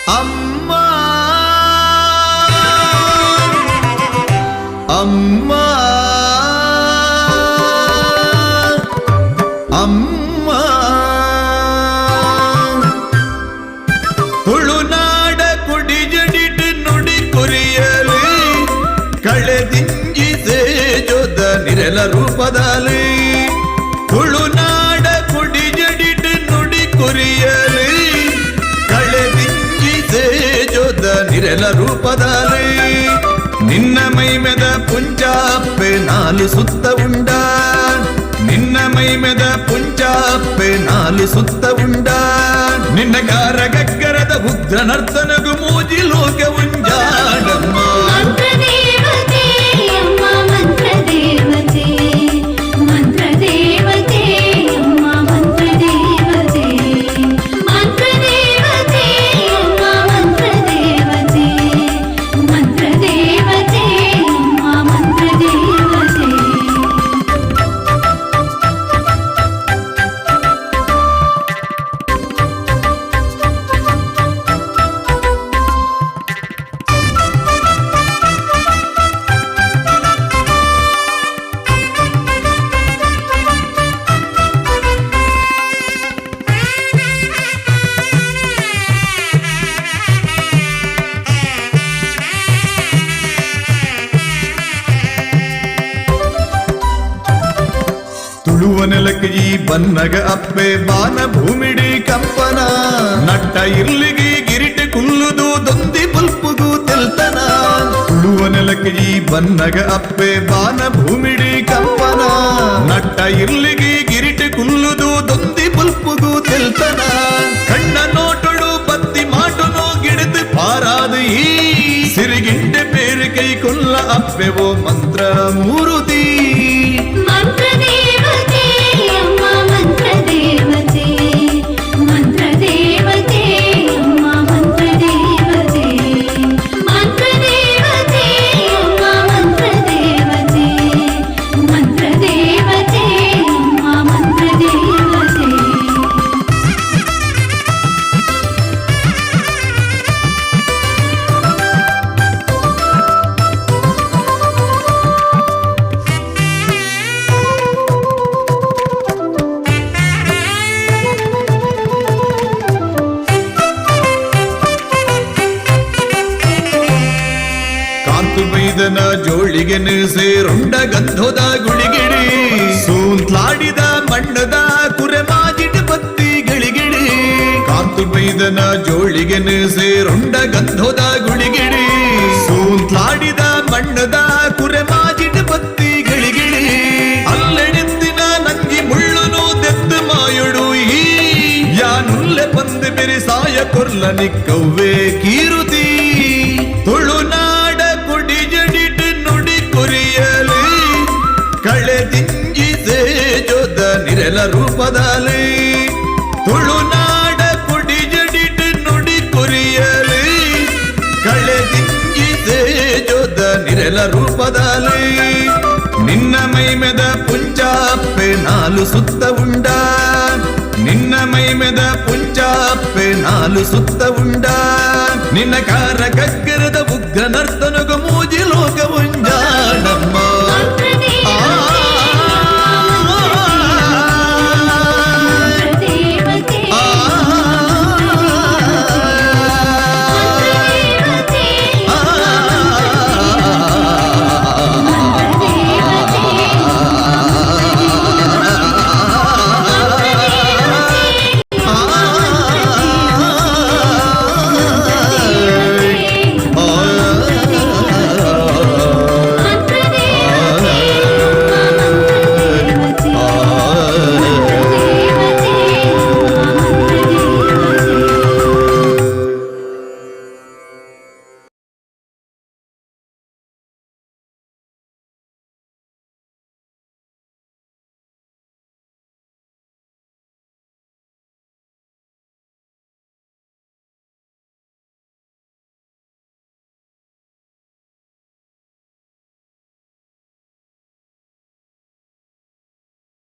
ಅಮ್ಮ ಅಮ್ಮ ಅಮ್ಮ ತುಳುನಾಡ ಕುಡಿ ಜಡಿಟ್ ನುಡಿ ಕೊರಿಯಲಿ ಕಳೆದಿಂಜಿ ಸೇಜೋದ ನಿರಲ ರೂಪದಲ್ಲಿ ತುಳುನಾಡ ಕುಡಿ ಜಡಿಟ್ ನುಡಿ ಕೊರಿಯಲಿ ಕಳೆದಿಂಜಿ ಸೇಜೋದ ನಿರಲ ರೂಪದಲ್ಲಿ ನಿನ್ನ ಮೈಮೆದ ಪುಂಚಾಪ್ಪೆ ನಾಲು ಸುತ್ತ ಉಂಡ ನಿನ್ನ ಮೈಮೆದ ಪುಂಚಾಪ್ಪೆ ನಾಲು ಸುತ್ತ ಉಂಡ ನಿನ್ನ ಗಾರ ಗಗ್ಗರದ ಉಗ್ರ ನರ್ತನಗು ಮೂಜಿ ಲೋಕ ಉಂಜಾಡಮ್ಮ ತುಳುವನೆಲಕ್ಕೆ ಈ ಬನ್ನಗ ಅಪ್ಪೆ ಬಾನ ಭೂಮಿಡಿ ಕಂಪನ ನಟ್ಟ ಇರ್ಲಿಗಿ ಗಿರಿಟೆ ಕುಲ್ಲುದು ದೊಂದಿ ಬಲ್ಪುಗು ತೆಲ್ತನ ತುಳುವನೆಲಕ್ಕೆ ಈ ಬನ್ನಗ ಅಪ್ಪೆ ಬಾನ ಭೂಮಿಡಿ ಕಂಪನ ನಟ್ಟ ಇರ್ಲಿಗಿ ಗಿರಿಟೆ ಕುಲ್ಲುದು ದೊಂದಿ ಬಲ್ಪುಗು ತೆಲ್ತನ ಕಣ್ಣ ನೋಟೊಡು ಬತ್ತಿ ಮಾಟುನು ಗಿಡದು ಪಾರಾದ ಈ ಸಿರಿಗಿಂಡೆ ಬೇರೆ ಕೈ ಕೊಲ್ಲ ಅಪ್ಪೆವೋ ಮಂತ್ರ ಮೂರುತಿ ಬೈದನ ಜೋಳಿಗೆ ಸೇರುಂಡ ಗಂಧದ ಗುಳಿಗಿಡಿ ಸೂಂತ್ಲಾಡಿದ ಮಣ್ಣದ ಕುರೆ ಮಾಜಿಟ ಬತ್ತಿ ಗಳಿಗಿಡಿ ಕಾಂತು ಬೈದನ ಜೋಳಿಗೆ ಸೇರುಂಡ ಗಂಧದ ಗುಳಿಗಿಡಿ ಸೂಂತ್ಲಾಡಿದ ಮಣ್ಣದ ಕುರೆ ಮಾಜಿಟ ಬತ್ತಿ ಗಳಿಗಿಡಿ ಅಲ್ಲೆಡೆತ್ತಿನ ನಂಗಿ ಮುಳ್ಳುನು ದೆತ್ತು ಮಾಯುಡು ಈ ಯಾನುಲ್ಲೆ ಬಂದು ಬೆರಿ ಸಾಯ ಕೊರ್ಲ ನಿಕ್ಕವ್ವೆ ಕೀರುತಿ ತುಳುನಾಡ ಕುಡಿ ಜಡಿಟ್ ನುಡಿ ಕೊರಿಯಲಿ ಕಳೆದಿಂಜಿ ಸೇಜೋದ ನಿರಲ ರೂಪದಲ್ಲಿ ತುಳುನಾಡ ಕುಡಿ ಜಡಿಟ್ ನುಡಿ ಕೊರಿಯಲಿ ಕಳೆದಿಂಜಿ ಸೇಜೋದ ನಿರಲ ರೂಪದಲ್ಲಿ ನಿನ್ನ ಮೈಮೆದ ಪುಂಚಾಪ್ಪೆ ನಾಲು ಸುತ್ತ ಉಂಡ ನಿನ್ನ ಮೈಮೆದ ಪುಂಚಾಪ್ಪೆ ನಾಲು ಸುತ್ತ ಉಂಡ ನಿನ್ನ ಕಾರ ಗಗ್ಗ